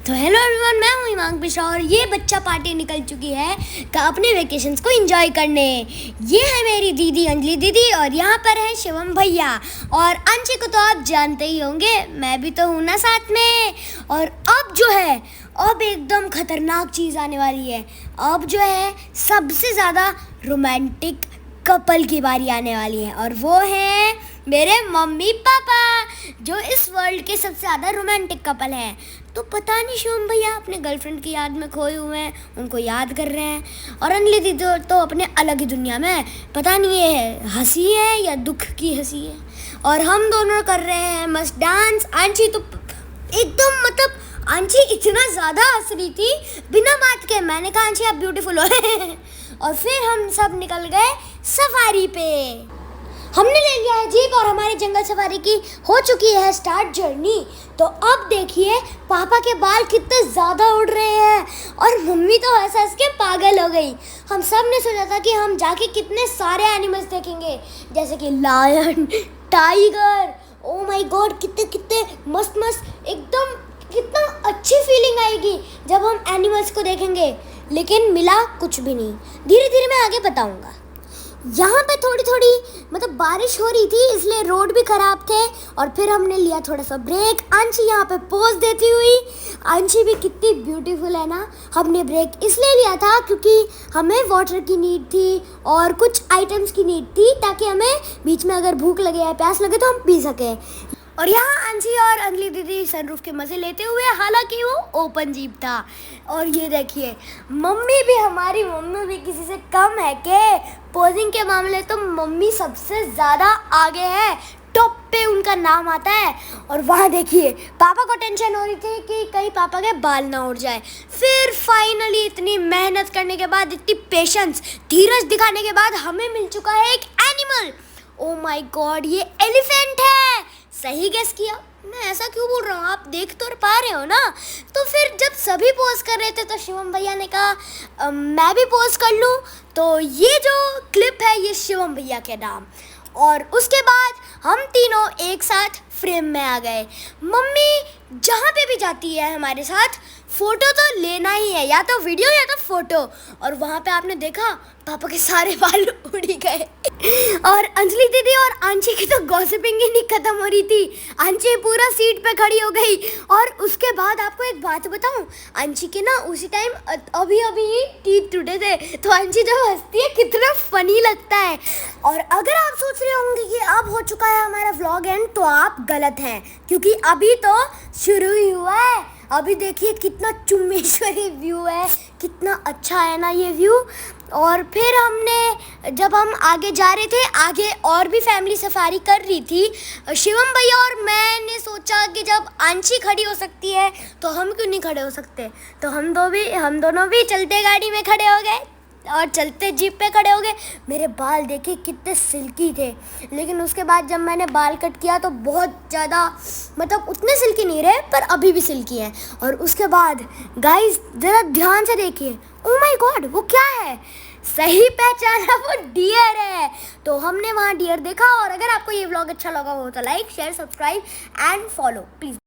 तो hello everyone, मैं हूँ हिमांक मिश्रा और ये बच्चा पार्टी निकल चुकी है अपने वेकेशंस को एंजॉय करने। ये है मेरी दीदी अंजलि दीदी और यहाँ पर है शिवम भैया और अंशी को तो आप जानते ही होंगे, मैं भी तो हूँ ना साथ में। और अब जो है अब एकदम खतरनाक चीज़ आने वाली है। अब जो है सबसे ज़्यादा रोमांटिक कपल की बारी आने वाली है और वो है मेरे मम्मी पापा, जो इस वर्ल्ड के सबसे ज़्यादा रोमांटिक कपल हैं। तो पता नहीं शिवम भैया अपने गर्लफ्रेंड की याद में खोए हुए हैं, उनको याद कर रहे हैं और अंजलि दीदी तो अपने अलग ही दुनिया में, पता नहीं ये हंसी है या दुख की हंसी है। और हम दोनों कर रहे हैं मस्त डांस। आंची तो एकदम आंची इतना ज़्यादा हंस रही थी बिना बात के, मैंने कहा आंची आप ब्यूटीफुल हो और फिर हम सब निकल गए सफारी पे। हमने ले लिया है जीप और हमारी जंगल सफारी की हो चुकी है स्टार्ट जर्नी। तो अब देखिए पापा के बाल कितने ज़्यादा उड़ रहे हैं और मम्मी तो हंस हंस के पागल हो गई। हम सब ने सोचा था कि हम जाके कितने सारे एनिमल्स देखेंगे, जैसे कि lion, tiger, oh my god कितने कितने मस्त मस्त, एकदम कितना अच्छी फीलिंग आएगी जब हम एनिमल्स को देखेंगे। लेकिन मिला कुछ भी नहीं, धीरे धीरे मैं आगे बताऊंगा। यहाँ पे थोड़ी थोड़ी बारिश हो रही थी इसलिए रोड भी ख़राब थे और फिर हमने लिया थोड़ा सा ब्रेक। अंशी यहाँ पे पोज देती हुई, अंशी भी कितनी ब्यूटीफुल है ना। हमने ब्रेक इसलिए लिया था क्योंकि हमें वाटर की नीड थी और कुछ आइटम्स की नीड थी ताकि हमें बीच में अगर भूख लगे या प्यास लगे तो हम पी सकें। और यहाँ अंशी और अंजलि दीदी सनरूफ के मज़े लेते हुए, हालांकि वो ओपन जीप था। और ये देखिए हमारी मम्मी भी किसी से कम है के पोजिंग के मामले तो मम्मी सबसे ज़्यादा आगे है, टॉप पे उनका नाम आता है। और वहाँ देखिए पापा को टेंशन हो रही थी कि कहीं पापा के बाल ना उड़ जाए। फिर फाइनली इतनी मेहनत करने के बाद, इतनी पेशेंस धीरज दिखाने के बाद हमें मिल चुका है एक एनिमल। ओ माय गॉड, ये एलिफेंट है। सही गेस किया। मैं ऐसा क्यों बोल रहा हूँ, आप देख तो पा रहे हो ना। तो फिर जब सभी पोज कर रहे थे तो शिवम भैया ने कहा मैं भी पोज कर लूँ। तो ये जो क्लिप है ये शिवम भैया के नाम। और उसके बाद हम तीनों एक साथ फ्रेम में आ गए। मम्मी जहाँ पे भी जाती है हमारे साथ फ़ोटो तो लेना ही है, या तो वीडियो या तो फ़ोटो। और वहाँ पे आपने देखा पापा के सारे बाल उड़ गए और अंजलि दीदी और आंची की तो गॉसिपिंग ही नहीं ख़त्म हो रही थी। आंची पूरा सीट पे खड़ी हो गई। और उसके बाद आपको एक बात बताऊं, आंची के ना उसी टाइम अभी ही टीथ टूटे थे। तो आंची जब हंसती है कितना फ़नी लगता है। और अगर आप सोच रहे होंगे कि अब हो चुका है हमारा व्लॉग एंड, तो आप गलत हैं, क्योंकि अभी तो शुरू ही हुआ है। अभी देखिए कितना चुम्बेश्वरी व्यू है, कितना अच्छा है ना ये व्यू। और फिर हमने जब हम आगे जा रहे थे, आगे और भी फैमिली सफारी कर रही थी। शिवम भैया और मैंने सोचा कि जब आंशी खड़ी हो सकती है तो हम क्यों नहीं खड़े हो सकते। तो हम दोनों भी चलते गाड़ी में खड़े हो गए और चलते जीप पे खड़े हो गए। मेरे बाल देखिए कितने सिल्की थे, लेकिन उसके बाद जब मैंने बाल कट किया तो बहुत ज़्यादा उतने सिल्की नहीं रहे, पर अभी भी सिल्की हैं। और उसके बाद गाइस ज़रा ध्यान से देखिए, ओ माय गॉड वो क्या है। सही पहचाना, वो डियर है। तो हमने वहाँ डियर देखा। और अगर आपको ये व्लॉग अच्छा लगा हो तो like share subscribe and follow please.